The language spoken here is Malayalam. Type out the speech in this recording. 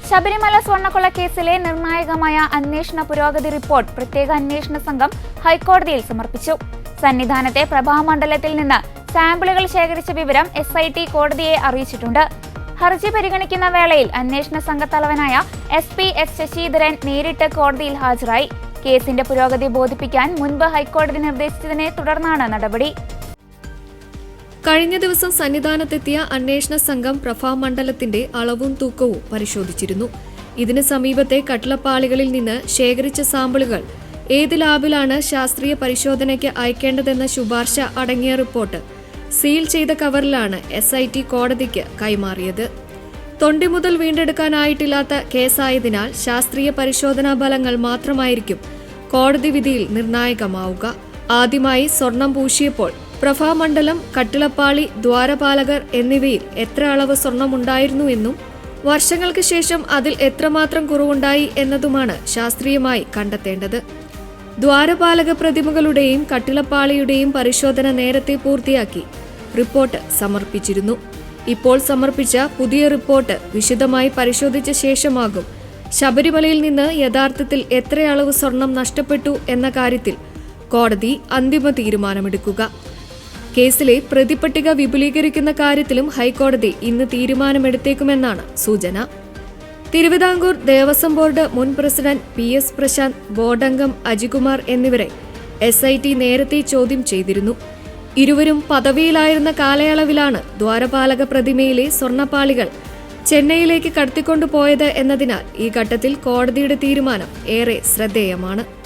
ശബരിമല സ്വർണ്ണക്കൊള്ള കേസിലെ നിർണായകമായ അന്വേഷണ പുരോഗതി റിപ്പോർട്ട് പ്രത്യേക അന്വേഷണ സംഘം ഹൈക്കോടതിയിൽ സമർപ്പിച്ചു. സന്നിധാനത്തെ പ്രഭാമണ്ഡലത്തിൽ നിന്ന് സാമ്പിളുകൾ ശേഖരിച്ച വിവരം SIT കോടതിയെ അറിയിച്ചിട്ടുണ്ട്. ഹർജി പരിഗണിക്കുന്ന വേളയിൽ അന്വേഷണ സംഘത്തലവനായ SP S ശശിധരൻ നേരിട്ട് കോടതിയിൽ ഹാജരായി. കേസിന്റെ പുരോഗതി ബോധിപ്പിക്കാൻ മുൻപ് ഹൈക്കോടതി നിർദ്ദേശിച്ചതിനെ തുടർന്നാണ് നടപടി. കഴിഞ്ഞ ദിവസം സന്നിധാനത്തെത്തിയ അന്വേഷണ സംഘം പ്രഭാമണ്ഡലത്തിന്റെ അളവും തൂക്കവും പരിശോധിച്ചിരുന്നു. ഇതിന് സമീപത്തെ കട്ടിളപ്പാളികളിൽ നിന്ന് ശേഖരിച്ച സാമ്പിളുകൾ ഏത് ലാബിലാണ് ശാസ്ത്രീയ പരിശോധനയ്ക്ക് അയക്കേണ്ടതെന്ന ശുപാർശ അടങ്ങിയ റിപ്പോർട്ട് സീൽ ചെയ്ത കവറിലാണ് SIT കോടതിക്ക് കൈമാറിയത്. തൊണ്ടി മുതൽ വീണ്ടെടുക്കാനായിട്ടില്ലാത്ത കേസായതിനാൽ ശാസ്ത്രീയ പരിശോധനാ ഫലങ്ങൾ മാത്രമായിരിക്കും കോടതി വിധിയിൽ നിർണായകമാവുക. ആദ്യമായി സ്വർണം പൂശിയപ്പോൾ പ്രഭാമണ്ഡലം, കട്ടിളപ്പാളി, ദ്വാരപാലകർ എന്നിവയിൽ എത്ര അളവ് സ്വർണമുണ്ടായിരുന്നു എന്നും വർഷങ്ങൾക്ക് ശേഷം അതിൽ എത്രമാത്രം കുറവുണ്ടായി എന്നതുമാണ് ശാസ്ത്രീയമായി കണ്ടെത്തേണ്ടത്. ദ്വാരപാലക പ്രതിമകളുടെയും കട്ടിളപ്പാളിയുടെയും പരിശോധന നേരത്തെ പൂർത്തിയാക്കി റിപ്പോർട്ട് സമർപ്പിച്ചിരുന്നു. ഇപ്പോൾ സമർപ്പിച്ച പുതിയ റിപ്പോർട്ട് വിശദമായി പരിശോധിച്ച ശേഷമാകും ശബരിമലയിൽ നിന്ന് യഥാർത്ഥത്തിൽ എത്ര അളവ് സ്വർണം നഷ്ടപ്പെട്ടു എന്ന കാര്യത്തിൽ കോടതി അന്തിമ തീരുമാനമെടുക്കുക. കേസിലെ പ്രതിപട്ടിക വിപുലീകരിക്കുന്ന കാര്യത്തിലും ഹൈക്കോടതി ഇന്ന് തീരുമാനമെടുത്തേക്കുമെന്നാണ് സൂചന. തിരുവിതാംകൂർ ദേവസ്വം ബോർഡ് മുൻ പ്രസിഡന്റ് PS പ്രശാന്ത്, ബോർഡംഗം അജികുമാർ എന്നിവരെ SIT നേരത്തെ ചോദ്യം ചെയ്തിരുന്നു. ഇരുവരും പദവിയിലായിരുന്ന കാലയളവിലാണ് ദ്വാരപാലക പ്രതിമയിലെ സ്വർണ്ണപ്പാളികൾ ചെന്നൈയിലേക്ക് കടത്തിക്കൊണ്ടുപോയത് എന്നതിനാൽ ഈ ഘട്ടത്തിൽ കോടതിയുടെ തീരുമാനം ഏറെ ശ്രദ്ധേയമാണ്.